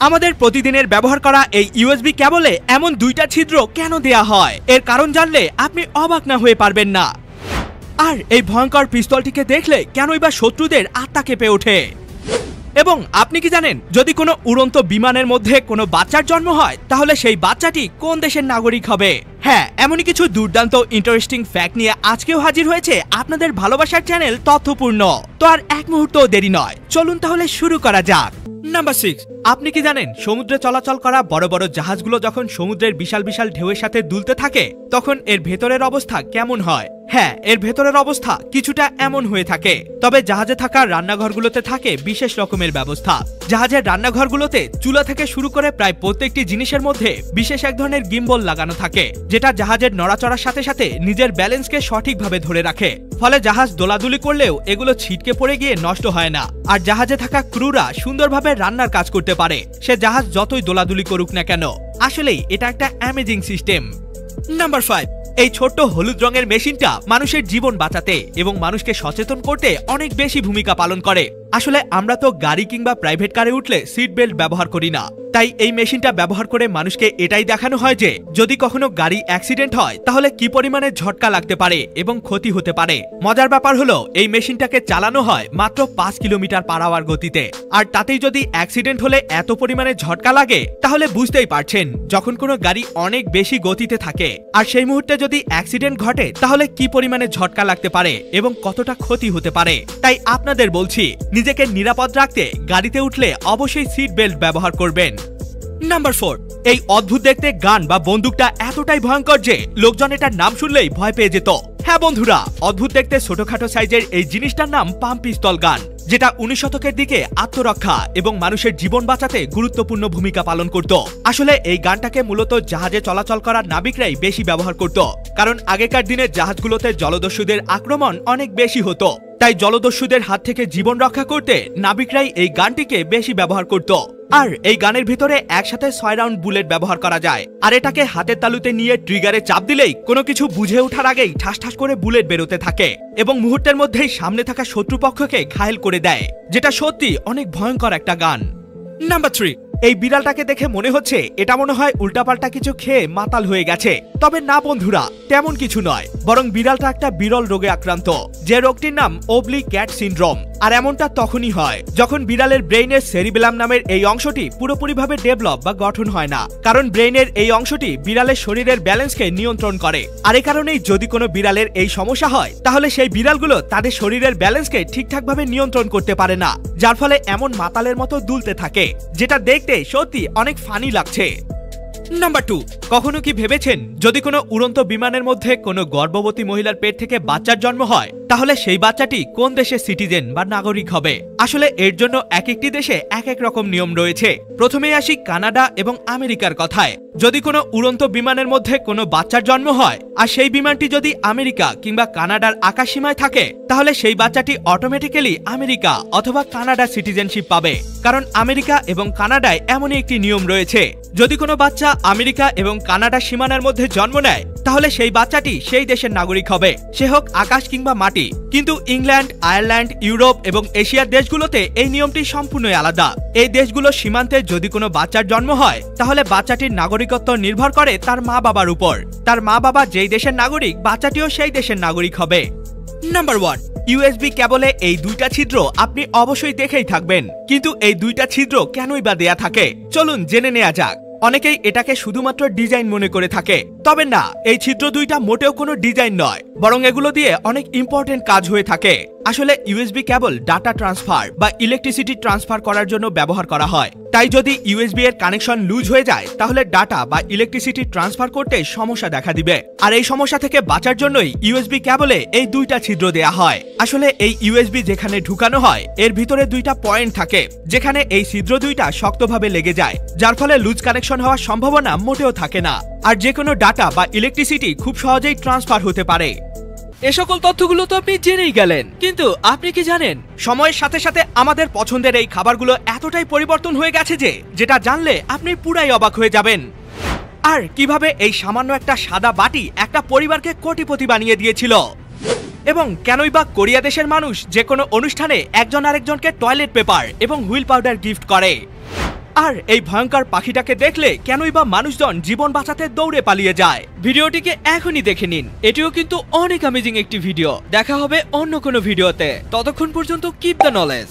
আমাদের প্রতিদিনের ব্যবহার করা এই ইউএসবি কেবলে এমন দুইটা ছিদ্র কেন দেয়া হয় এর কারণ জানলে আপনি অবাক না হয়ে পারবেন না। আর এই ভয়ঙ্কর পিস্তলটিকে দেখলে কেনই বা শত্রুদের আত্মা কেঁপে ওঠে। এবং আপনি কি জানেন যদি কোনো উড়ন্ত বিমানের মধ্যে কোনো বাচ্চার জন্ম হয় তাহলে সেই বাচ্চাটি কোন দেশের নাগরিক হবে? হ্যাঁ, এমনই কিছু দুর্দান্ত ইন্টারেস্টিং ফ্যাক্ট নিয়ে আজকেও হাজির হয়েছে আপনাদের ভালোবাসার চ্যানেল তথ্যপূর্ণ। তো আর এক মুহূর্তও দেরি নয়, চলুন তাহলে শুরু করা যাক। নাম্বার 6, আপনি কি জানেন সমুদ্রে চলাচল করা বড় বড় জাহাজগুলো যখন সমুদ্রের বিশাল বিশাল ঢেউয়ের সাথে দুলতে থাকে তখন এর ভেতরের অবস্থা কেমন হয়? হ্যাঁ, এর ভেতরের অবস্থা কিছুটা এমন হয়ে থাকে। তবে জাহাজে থাকা রান্নাঘরগুলোতে থাকে বিশেষ রকমের ব্যবস্থা। জাহাজের রান্নাঘরগুলোতে চুলা থেকে শুরু করে প্রায় প্রত্যেকটি জিনিসের মধ্যে বিশেষ এক ধরনের গিম্বল লাগানো থাকে, যেটা জাহাজের নড়াচড়ার সাথে সাথে নিজের ব্যালেন্সকে সঠিকভাবে ধরে রাখে। ফলে জাহাজ দোলাদুলি করলেও এগুলো ছিটকে পড়ে গিয়ে নষ্ট হয় না। আর জাহাজে থাকা ক্রুরা সুন্দরভাবে রান্নার কাজ করতে পারে, সে জাহাজ যতই দোলাদুলি করুক না কেন। আসলেই এটা একটা অ্যামেজিং সিস্টেম। নাম্বার 5, এই ছোট্ট হলুদ রঙের মেশিনটা মানুষের জীবন বাঁচাতে এবং মানুষকে সচেতন করতে অনেক বেশি ভূমিকা পালন করে। আসলে আমরা তো গাড়ি কিংবা প্রাইভেট কারে উঠলে সিট বেল্ট ব্যবহার করি না, তাই এই মেশিনটা ব্যবহার করে মানুষকে এটাই দেখানো হয় যে যদি কখনো গাড়ি অ্যাক্সিডেন্ট হয় তাহলে কি পরিমাণে ঝটকা লাগতে পারে এবং ক্ষতি হতে পারে। মজার ব্যাপার হলো এই মেশিনটাকে চালানো হয় মাত্র 5 কিলোমিটার/আওয়ার গতিতে। আর তাতেই যদি অ্যাক্সিডেন্ট হলে এত পরিমাণে ঝটকা লাগে তাহলে বুঝতেই পারছেন যখন কোনো গাড়ি অনেক বেশি গতিতে থাকে আর সেই মুহূর্তে যদি অ্যাক্সিডেন্ট ঘটে তাহলে কি পরিমাণে ঝটকা লাগতে পারে এবং কতটা ক্ষতি হতে পারে। তাই আপনাদের বলছি, নিজেকে নিরাপদ রাখতে গাড়িতে উঠলে অবশ্যই সিট বেল্ট ব্যবহার করবেন। নাম্বার 4, এই অদ্ভুত দেখতে গান বা বন্দুকটা এতটাই ভয়ঙ্কর যে লোকজন এটার নাম শুনলেই ভয় পেয়ে যেত। হ্যাঁ বন্ধুরা, অদ্ভুত দেখতে ছোটখাটো সাইজের এই জিনিসটার নাম পাম্প পিস্তল গান, যেটা 19 শতকের দিকে আত্মরক্ষা এবং মানুষের জীবন বাঁচাতে গুরুত্বপূর্ণ ভূমিকা পালন করত। আসলে এই গানটাকে মূলত জাহাজে চলাচল করার নাবিকরাই বেশি ব্যবহার করত, কারণ আগেকার দিনে জাহাজগুলোতে জলদস্যুদের আক্রমণ অনেক বেশি হতো। তাই জলদস্যুদের হাত থেকে জীবন রক্ষা করতে নাবিকরাই এই গানটিকে বেশি ব্যবহার করত। আর এই গানের ভিতরে একসাথে 6 রাউন্ড বুলেট ব্যবহার করা যায়। আর এটাকে হাতের তালুতে নিয়ে ট্রিগারে চাপ দিলেই কোনো কিছু বুঝে ওঠার আগেই ঠাস ঠাস করে বুলেট বেরোতে থাকে এবং মুহূর্তের মধ্যেই সামনে থাকা শত্রুপক্ষকে ঘায়েল করে দেয়, যেটা সত্যি অনেক ভয়ঙ্কর একটা গান। নাম্বার 3, এই বিড়ালটাকে দেখে মনে হচ্ছে এটা মনে হয় উল্টাপাল্টা কিছু খেয়ে মাতাল হয়ে গেছে। তবে না বন্ধুরা, তেমন কিছু নয়, বরং বিড়ালটা একটা বিরল রোগে আক্রান্ত, যে রোগটির নাম ওবলি ক্যাট সিনড্রোম। আর এমনটা তখনই হয় যখন বিড়ালের ব্রেইনের সেরিবেলাম নামের এই অংশটি পুরোপুরিভাবে ডেভেলপ বা গঠন হয় না, কারণ ব্রেইনের এই অংশটি বিড়ালের শরীরের ব্যালেন্সকে নিয়ন্ত্রণ করে। আর এই কারণেই যদি কোনো বিড়ালের এই সমস্যা হয় তাহলে সেই বিড়ালগুলো তাদের শরীরের ব্যালেন্সকে ঠিকঠাকভাবে নিয়ন্ত্রণ করতে পারে না, যার ফলে এমন মাতালের মতো দুলতে থাকে, যেটা দেখতে সত্যি অনেক ফানি লাগছে। নাম্বার 2, কখনো কি ভেবেছেন যদি কোনো উড়ন্ত বিমানের মধ্যে কোনো গর্ভবতী মহিলার পেট থেকে বাচ্চার জন্ম হয় তাহলে সেই বাচ্চাটি কোন দেশের সিটিজেন বা নাগরিক হবে? আসলে এর জন্য এক একটি দেশে এক এক রকম নিয়ম রয়েছে। প্রথমেই আসি কানাডা এবং আমেরিকার কথায়। যদি কোনো উড়ন্ত বিমানের মধ্যে কোনো বাচ্চার জন্ম হয় আর সেই বিমানটি যদি আমেরিকা কিংবা কানাডার আকাশসীমায় থাকে তাহলে সেই বাচ্চাটি অটোমেটিক্যালি আমেরিকা অথবা কানাডার সিটিজেনশিপ পাবে, কারণ আমেরিকা এবং কানাডায় এমনই একটি নিয়ম রয়েছে। যদি কোনো বাচ্চা আমেরিকা এবং কানাডার সীমানার মধ্যে জন্ম নেয় তাহলে সেই বাচ্চাটি সেই দেশের নাগরিক হবে, সে হোক আকাশ কিংবা মাটি। কিন্তু ইংল্যান্ড, আয়ারল্যান্ড, ইউরোপ এবং এশিয়ার দেশগুলোতে এই নিয়মটি সম্পূর্ণই আলাদা। এই দেশগুলোর সীমান্তে যদি কোনো বাচ্চার জন্ম হয় তাহলে বাচ্চাটির নাগরিকত্ব নির্ভর করে তার মা বাবার উপর। তার মা বাবা যেই দেশের নাগরিক, বাচ্চাটিও সেই দেশের নাগরিক হবে। নাম্বার 1, ইউএসবি কেবলে এই দুইটা ছিদ্র আপনি অবশ্যই দেখেই থাকবেন, কিন্তু এই দুইটা ছিদ্র কেনই বা দেয়া থাকে চলুন জেনে নেওয়া যাক। অনেকেই এটাকে শুধুমাত্র ডিজাইন মনে করে থাকে, তবে না, এই ছিদ্র দুইটা মোটেও কোনো ডিজাইন নয়, বরং এগুলো দিয়ে অনেক ইম্পর্টেন্ট কাজ হয়ে থাকে। আসলে ইউএসবি কেবল ডাটা ট্রান্সফার বা ইলেকট্রিসিটি ট্রান্সফার করার জন্য ব্যবহার করা হয়। তাই যদি ইউএসবি এর কানেকশন লুজ হয়ে যায় তাহলে ডাটা বা ইলেকট্রিসিটি ট্রান্সফার করতে সমস্যা দেখা দিবে। আর এই সমস্যা থেকে বাঁচার জন্যই ইউএসবি কেবলে এই দুইটা ছিদ্র দেয়া হয়। আসলে এই ইউএসবি যেখানে ঢুকানো হয় এর ভিতরে দুইটা পয়েন্ট থাকে, যেখানে এই ছিদ্র দুইটা শক্তভাবে লেগে যায়, যার ফলে লুজ কানেকশন হওয়ার সম্ভাবনা মোটেও থাকে না। আর যে কোনো ডাটা বা ইলেকট্রিসিটি খুব সহজেই ট্রান্সফার হতে পারে। এ সকল তথ্যগুলো তো আপনি জেনেই গেলেন, কিন্তু আপনি কি জানেন সময়ের সাথে সাথে আমাদের পছন্দের এই খাবারগুলো এতটাই পরিবর্তন হয়ে গেছে যে যেটা জানলে আপনি পুরাই অবাক হয়ে যাবেন। আর কিভাবে এই সামান্য একটা সাদা বাটি একটা পরিবারকে কোটিপতি বানিয়ে দিয়েছিল, এবং কেনই বা কোরিয়া দেশের মানুষ যে কোনো অনুষ্ঠানে একজন আরেকজনকে টয়লেট পেপার এবং হুইল পাউডার গিফট করে। আর এই ভয়ঙ্কর পাখিটাকে দেখলে কেনই বা মানুষজন জীবন বাঁচাতে দৌড়ে পালিয়ে যায়। ভিডিওটিকে এখনই দেখে নিন, এটিও কিন্তু অনেক অ্যামেজিং একটি ভিডিও। দেখা হবে অন্য কোনো ভিডিওতে, ততক্ষণ পর্যন্ত কিপ দ্য নলেজ।